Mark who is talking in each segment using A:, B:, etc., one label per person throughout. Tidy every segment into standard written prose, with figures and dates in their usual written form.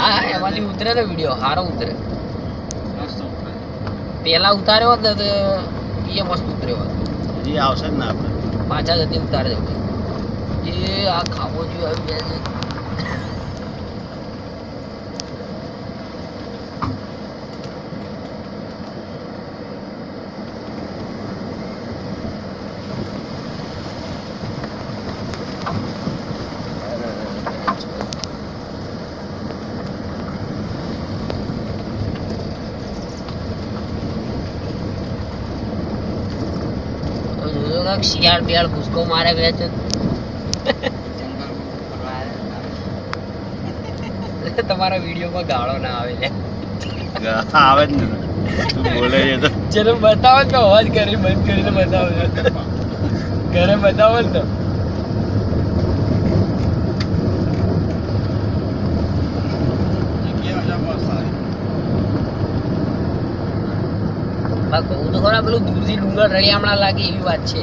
A: હા એમાંથી ઉતરે ને વિડીયો સારો ઉતરે પેલા ઉતાર્યો હોત ને તો એ મસ્ત ઉતર્યો હોત
B: હજી આવશે જ ને આપણે
A: પાછા જતી ઉતારે એ આ ખાવો જોઈએ શિયાળ બિયાળ ભૂસકો મારે વેચ તમારા વિડીયોમાં ગાળો ના આવે લે
B: આવે જ ને તું બોલે છે તો
A: ચલો બતાવો તો અવાજ કરી બંધ કરીને બતાવો ઘરે બતાવો ને તો કહું તો ખરા પેલું દૂરથી ડુંગર રળિયામણા લાગે એવી વાત છે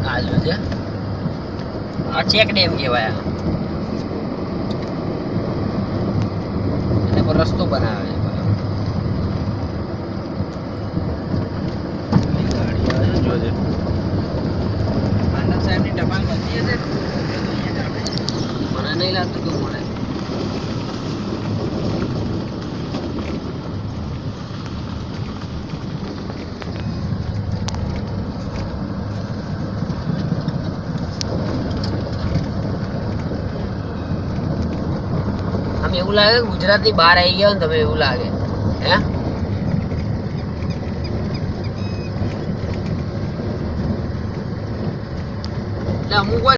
A: આજુ છે આ ચેક ડેમ કહેવાય એને પર રસ્તો બનાવે
B: જોજે
A: આનંદ સાહેબની ટપાલ બનતી હશે મને નહીં લાગતું કે મળે એવું લાગે ગુજરાત ની બહાર આવી ગયા ને તમે એવું લાગે હે એટલે અમુક